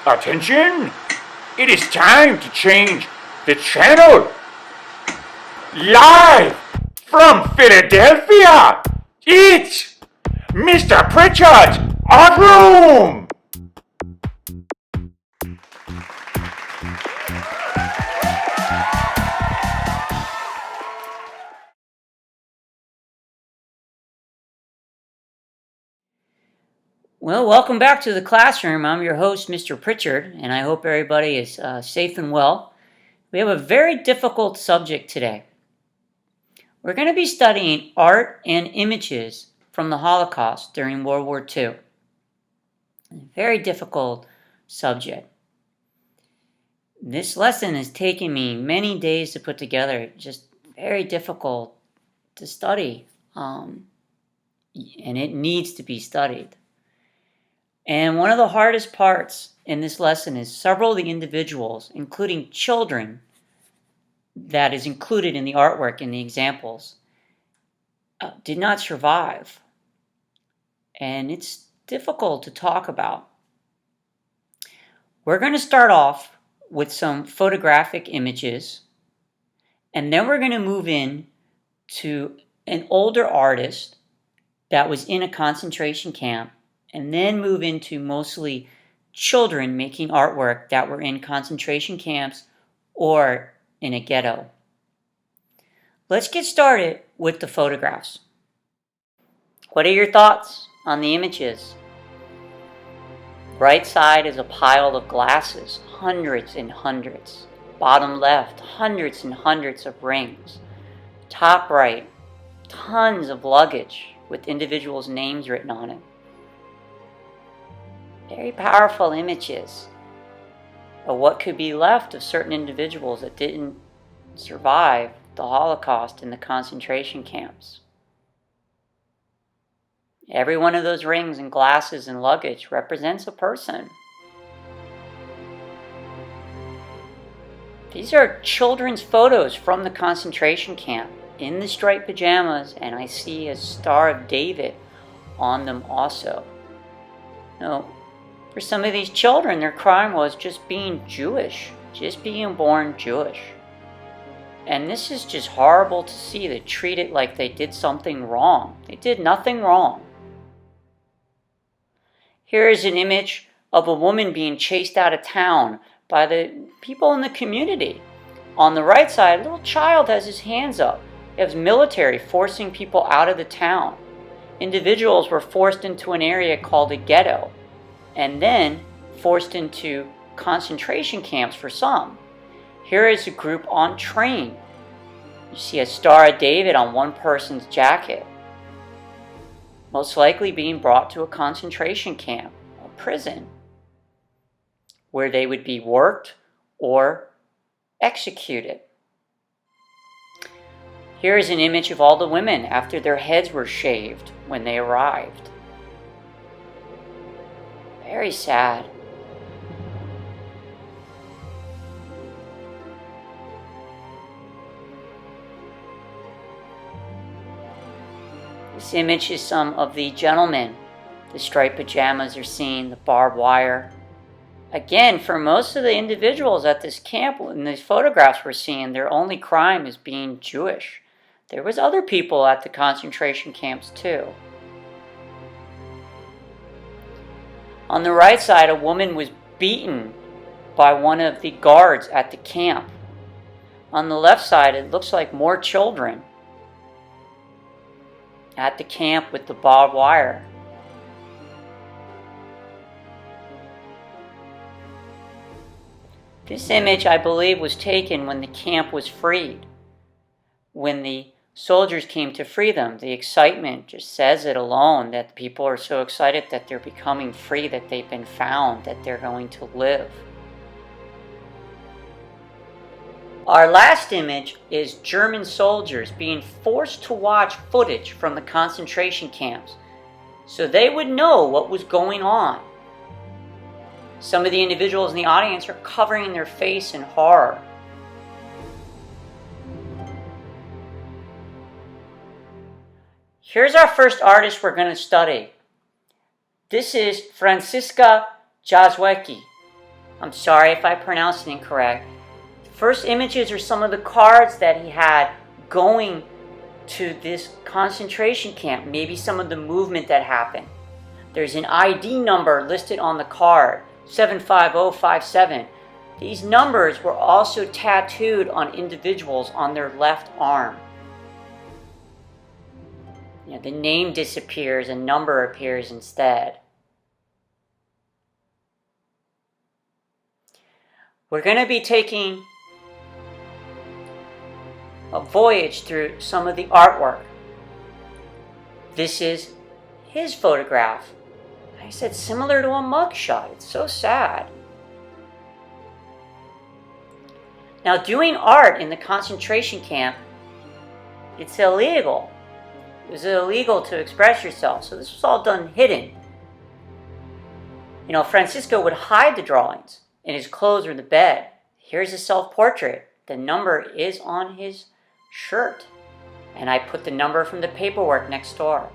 Attention! It is time to change the channel. Live from Philadelphia, it's Mr. Pritchard's Art Room. Well, welcome back to the classroom. I'm your host, Mr. Pritchard, and I hope everybody is safe and well. We have a very difficult subject today. We're going to be studying art and images from the Holocaust during World War II. A very difficult subject. This lesson has taken me many days to put together, just very difficult to study, and it needs to be studied. And one of the hardest parts in this lesson is several of the individuals, including children, that is included in the artwork in the examples, did not survive. And it's difficult to talk about. We're going to start off with some photographic images, and then we're going to move in to an older artist that was in a concentration camp, and then move into mostly children making artwork that were in concentration camps or in a ghetto. Let's get started with the photographs. What are your thoughts on the images? Right side is a pile of glasses, hundreds and hundreds. Bottom left, hundreds and hundreds of rings. Top right, tons of luggage with individuals' names written on it. Very powerful images of what could be left of certain individuals that didn't survive the Holocaust in the concentration camps. Every one of those rings and glasses and luggage represents a person. These are children's photos from the concentration camp in the striped pajamas, and I see a Star of David on them also. Now, for some of these children, their crime was just being Jewish, just being born Jewish. And this is just horrible to see. They treat it like they did something wrong. They did nothing wrong. Here is an image of a woman being chased out of town by the people in the community. On the right side, a little child has his hands up. It was military forcing people out of the town. Individuals were forced into an area called a ghetto, and then forced into concentration camps for some. Here is a group on train. You see a Star of David on one person's jacket, most likely being brought to a concentration camp, a prison, where they would be worked or executed. Here is an image of all the women after their heads were shaved when they arrived. Very sad. This image is some of the gentlemen. The striped pajamas are seen, the barbed wire. Again, for most of the individuals at this camp, in these photographs we're seeing, their only crime is being Jewish. There was other people at the concentration camps too. On the right side, a woman was beaten by one of the guards at the camp. On the left side, it looks like more children at the camp with the barbed wire. This image, I believe, was taken when the camp was freed. When the soldiers came to free them, the excitement just says it alone, that people are so excited that they're becoming free, that they've been found, that they're going to live. Our last image is German soldiers being forced to watch footage from the concentration camps so they would know what was going on. Some of the individuals in the audience are covering their face in horror. Here's our first artist we're going to study. This is Franziska Jazwecki. I'm sorry if I pronounced it incorrect. The first images are some of the cards that he had going to this concentration camp, maybe some of the movement that happened. There's an ID number listed on the card, 75057. These numbers were also tattooed on individuals on their left arm. The name disappears, a number appears instead. We're going to be taking a voyage through some of the artwork. This is his photograph. I said similar to a mugshot. It's so sad. Now, doing art in the concentration camp, it's illegal. It was illegal to express yourself, so this was all done hidden. Francisco would hide the drawings in his clothes or the bed. Here's a self-portrait. The number is on his shirt. And I put the number from the paperwork next door.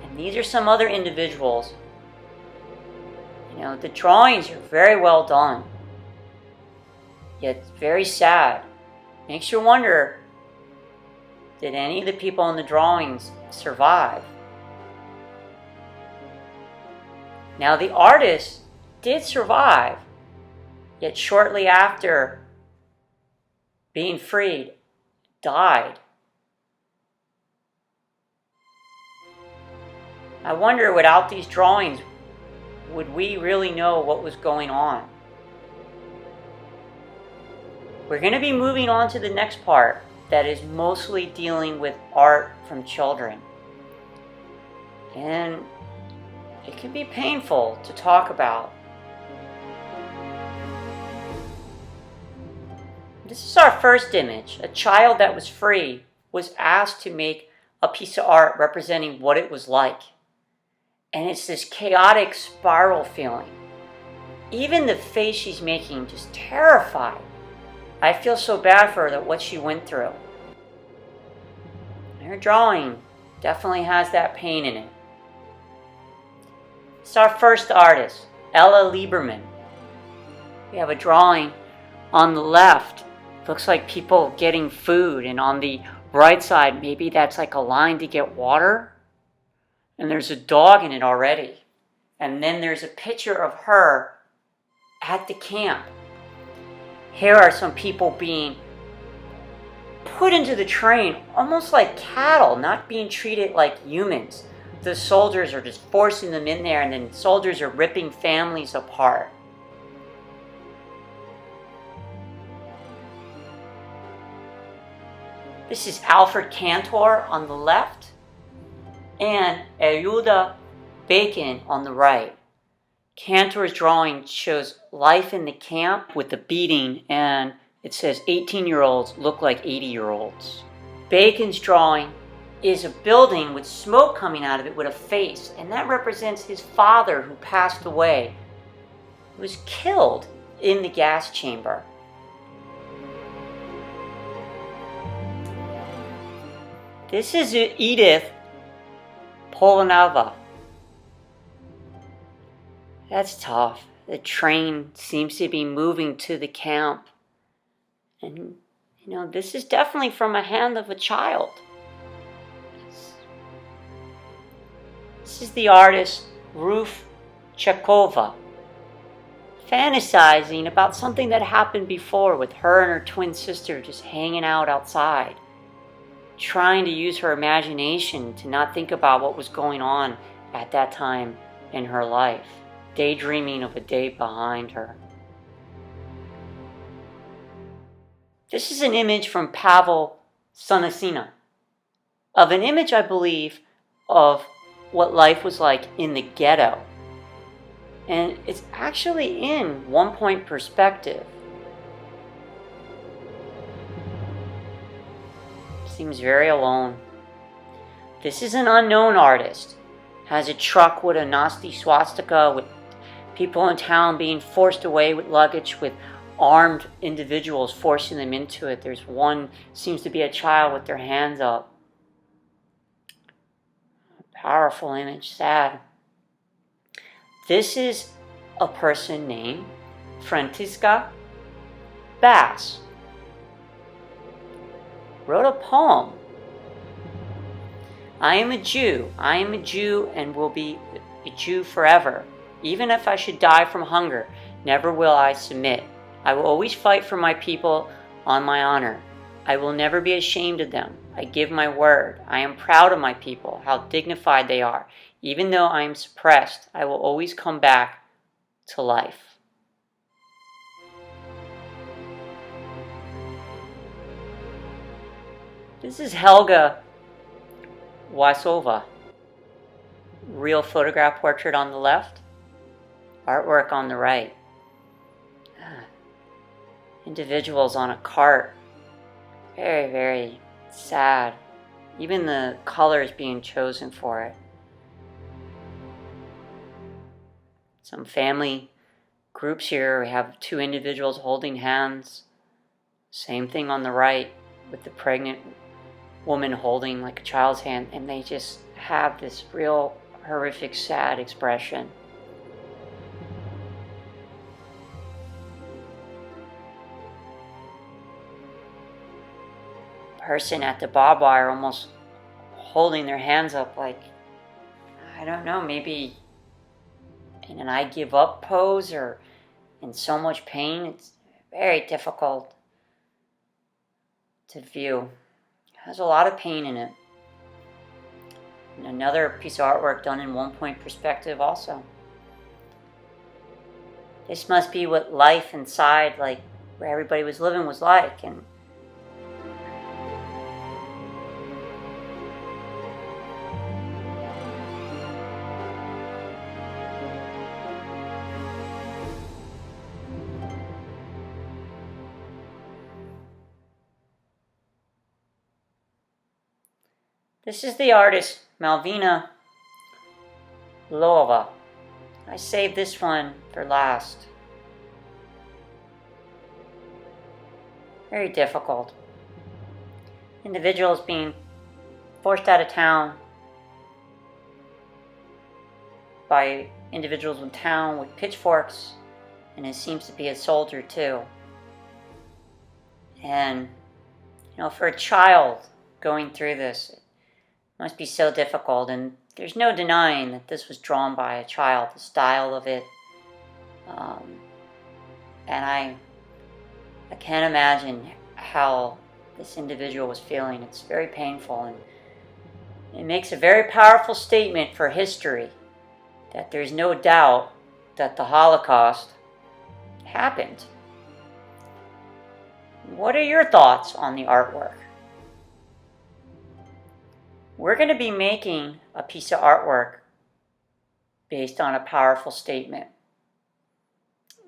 And these are some other individuals. The drawings are very well done. Yet very sad. Makes you wonder, did any of the people in the drawings survive? Now the artist did survive, yet shortly after being freed, died. I wonder, without these drawings, would we really know what was going on? We're going to be moving on to the next part that is mostly dealing with art from children. And it can be painful to talk about. This is our first image. A child that was free was asked to make a piece of art representing what it was like. And it's this chaotic spiral feeling. Even the face she's making, just terrified. I feel so bad for her, that what she went through. Her drawing definitely has that pain in it. It's our first artist, Ella Lieberman. We have a drawing on the left. Looks like people getting food, and on the right side, maybe that's like a line to get water. And there's a dog in it already. And then there's a picture of her at the camp. Here are some people being put into the train, almost like cattle, not being treated like humans. The soldiers are just forcing them in there, and then soldiers are ripping families apart. This is Alfred Cantor on the left, and Eruda Bacon on the right. Cantor's drawing shows life in the camp with the beating, and it says 18-year-olds look like 80-year-olds. Bacon's drawing is a building with smoke coming out of it with a face, and that represents his father who passed away. He was killed in the gas chamber. This is Edith Polanova. That's tough. The train seems to be moving to the camp. And, this is definitely from a hand of a child. This is the artist Ruth Chekova, fantasizing about something that happened before with her and her twin sister just hanging out outside, trying to use her imagination to not think about what was going on at that time in her life, daydreaming of a day behind her. This is an image from Pavel Sunasina, of an image, I believe, of what life was like in the ghetto. And it's actually in one-point perspective. Seems very alone. This is an unknown artist. Has a truck with a Nazi swastika, with people in town being forced away with luggage, with armed individuals forcing them into it. There's one, seems to be a child with their hands up. Powerful image, sad. This is a person named Francisca Bass wrote a poem. I am a Jew. I am a Jew and will be a Jew forever. Even if I should die from hunger, never will I submit. I will always fight for my people on my honor. I will never be ashamed of them. I give my word. I am proud of my people, how dignified they are. Even though I am suppressed, I will always come back to life. This is Helga Wasova. Real photograph portrait on the left, artwork on the right. Individuals on a cart. Very, very sad. Even the colors being chosen for it. Some family groups here. We have two individuals holding hands. Same thing on the right with the pregnant woman holding like a child's hand, and they just have this real horrific, sad expression. Person at the barbed wire almost holding their hands up like, I don't know, maybe in an I give up pose or in so much pain. It's very difficult to view. It has a lot of pain in it. And another piece of artwork done in 1-point perspective also. This must be what life inside, like where everybody was living, was like. And this is the artist Malvina Lova. I saved this one for last. Very difficult. Individuals being forced out of town by individuals in town with pitchforks, and it seems to be a soldier too. And for a child going through this, it must be so difficult, and there's no denying that this was drawn by a child, the style of it. And I can't imagine how this individual was feeling. It's very painful, and it makes a very powerful statement for history that there's no doubt that the Holocaust happened. What are your thoughts on the artwork? We're going to be making a piece of artwork based on a powerful statement.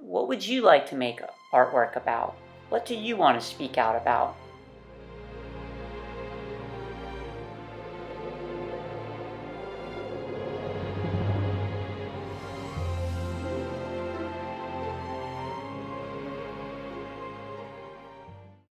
What would you like to make artwork about? What do you want to speak out about?